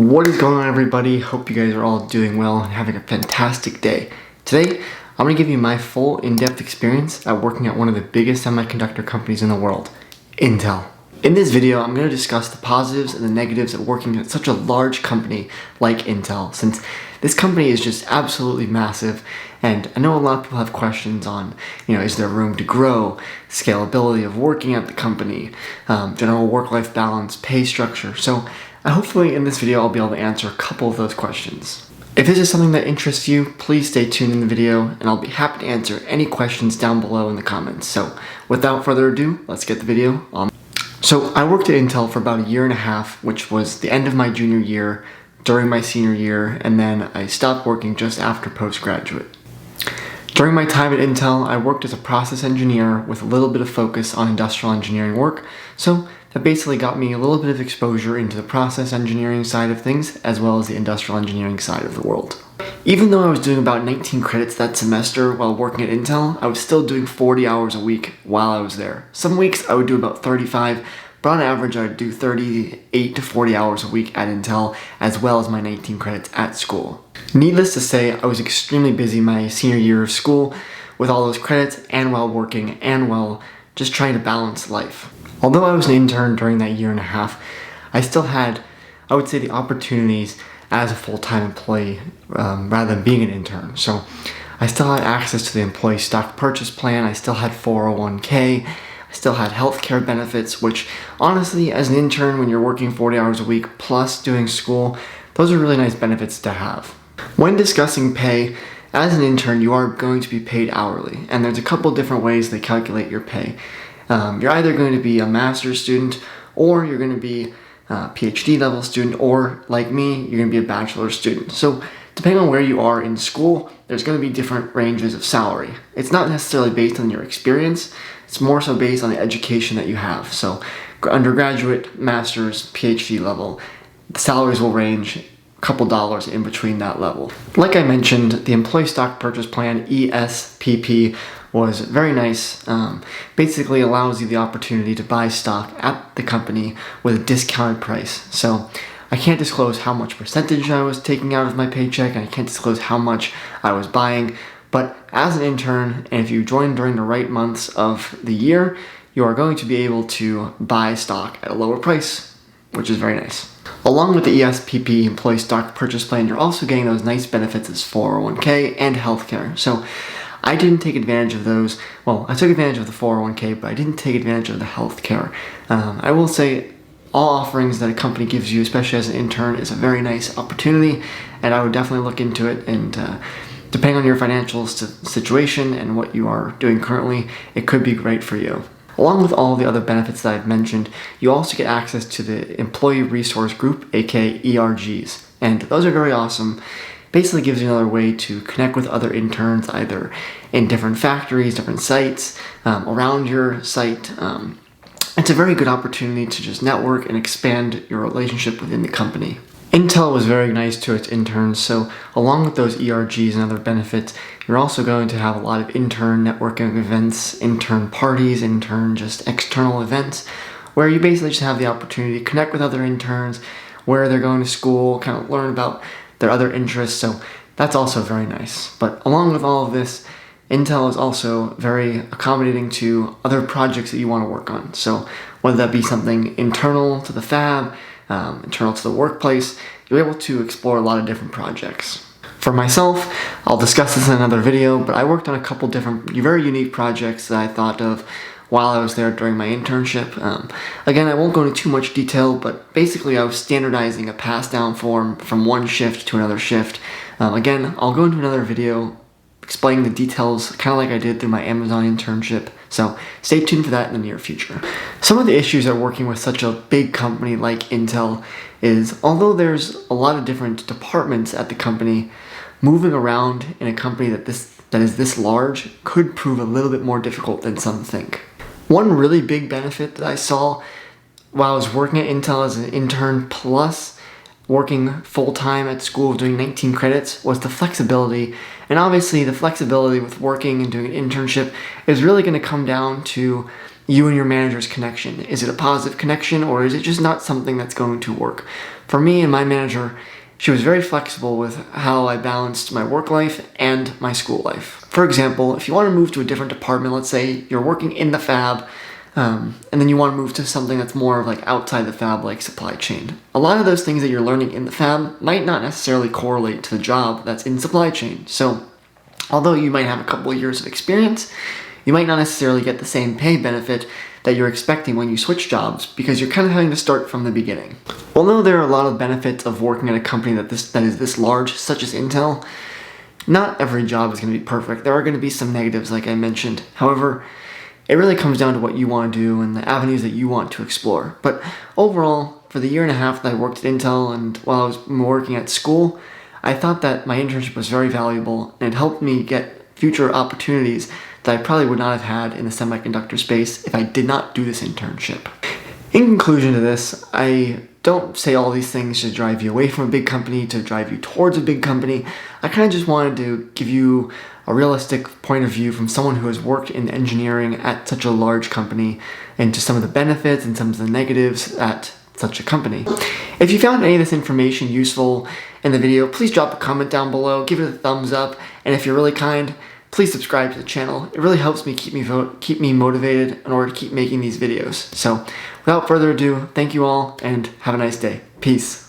What is going on, everybody? Hope you guys are all doing well and having a fantastic day. Today, I'm going to give you my full in-depth experience at working at one of the biggest semiconductor companies in the world, Intel. In this video, I'm going to discuss the positives and the negatives of working at such a large company like Intel, since this company is just absolutely massive, and I know a lot of people have questions on, is there room to grow, scalability of working at the company, general work-life balance, pay structure. So hopefully in this video, I'll be able to answer a couple of those questions. If this is something that interests you, please stay tuned in the video, and I'll be happy to answer any questions down below in the comments. So without further ado, let's get the video on. So I worked at Intel for about a year and a half, which was the end of my junior year, during my senior year, and then I stopped working just after postgraduate. During my time at Intel, I worked as a process engineer with a little bit of focus on industrial engineering work, so that basically got me a little bit of exposure into the process engineering side of things, as well as the industrial engineering side of the world. Even though I was doing about 19 credits that semester while working at Intel, I was still doing 40 hours a week while I was there. Some weeks I would do about 35, but on average I would do 38 to 40 hours a week at Intel, as well as my 19 credits at school. Needless to say, I was extremely busy my senior year of school with all those credits and while working and while just trying to balance life. Although I was an intern during that year and a half, I still had, I would say, the opportunities as a full-time employee rather than being an intern. So I still had access to the employee stock purchase plan, I still had 401k, I still had healthcare benefits, which honestly, as an intern, when you're working 40 hours a week plus doing school, those are really nice benefits to have. When discussing pay, as an intern, you are going to be paid hourly, and there's a couple different ways they calculate your pay. You're either going to be a master's student, or you're going to be a PhD level student, or like me, you're going to be a bachelor's student. So depending on where you are in school, there's going to be different ranges of salary. It's not necessarily based on your experience, it's more so based on the education that you have. So undergraduate, master's, PhD level, the salaries will range a couple dollars in between that level. Like I mentioned, the employee stock purchase plan, ESPP, was very nice. Basically allows you the opportunity to buy stock at the company with a discounted price. So I can't disclose how much percentage I was taking out of my paycheck, and I can't disclose how much I was buying, but as an intern, and if you join during the right months of the year, you are going to be able to buy stock at a lower price, which is very nice. Along with the ESPP employee stock purchase plan, you're also getting those nice benefits as 401k and healthcare. So I didn't take advantage of those. Well, I took advantage of the 401k, but I didn't take advantage of the healthcare. I will say all offerings that a company gives you, especially as an intern, is a very nice opportunity, and I would definitely look into it. And depending on your financial situation and what you are doing currently, it could be great for you. Along with all the other benefits that I've mentioned, you also get access to the Employee Resource Group, aka ERGs, and those are very awesome. Basically gives you another way to connect with other interns, either in different factories, different sites, around your site. It's a very good opportunity to just network and expand your relationship within the company. Intel was very nice to its interns, so along with those ERGs and other benefits, you're also going to have a lot of intern networking events, intern parties, intern just external events, where you basically just have the opportunity to connect with other interns, where they're going to school, kind of learn about their other interests, so that's also very nice. But along with all of this, Intel is also very accommodating to other projects that you want to work on. So whether that be something internal to the fab, internal to the workplace, you're able to explore a lot of different projects. For myself, I'll discuss this in another video, but I worked on a couple different very unique projects that I thought of while I was there during my internship. Again, I won't go into too much detail, but basically I was standardizing a pass-down form from one shift to another shift. Again, I'll go into another video explaining the details, kind of like I did through my Amazon internship, so stay tuned for that in the near future. Some of the issues of working with such a big company like Intel is, although there's a lot of different departments at the company, moving around in a company that is this large could prove a little bit more difficult than some think. One really big benefit that I saw while I was working at Intel as an intern plus working full-time at school doing 19 credits was the flexibility. And obviously the flexibility with working and doing an internship is really going to come down to you and your manager's connection? Is it a positive connection, or is it just not something that's going to work? For me and my manager, she was very flexible with how I balanced my work life and my school life. For example, if you want to move to a different department, let's say you're working in the fab, and then you want to move to something that's more of like outside the fab, like supply chain. A lot of those things that you're learning in the fab might not necessarily correlate to the job that's in supply chain. So although you might have a couple of years of experience, you might not necessarily get the same pay benefit that you're expecting when you switch jobs, because you're kind of having to start from the beginning. Although there are a lot of benefits of working at a company that is this large, such as Intel, not every job is going to be perfect. There are going to be some negatives, like I mentioned. However, it really comes down to what you want to do and the avenues that you want to explore. But overall, for the year and a half that I worked at Intel and while I was working at school, I thought that my internship was very valuable, and it helped me get future opportunities that I probably would not have had in the semiconductor space if I did not do this internship. In conclusion to this, I don't say all these things to drive you away from a big company, to drive you towards a big company. I kind of just wanted to give you a realistic point of view from someone who has worked in engineering at such a large company, and to some of the benefits and some of the negatives at such a company. If you found any of this information useful in the video, please drop a comment down below, give it a thumbs up, and if you're really kind, please subscribe to the channel. It really helps me keep me motivated in order to keep making these videos. So without further ado, thank you all and have a nice day. Peace.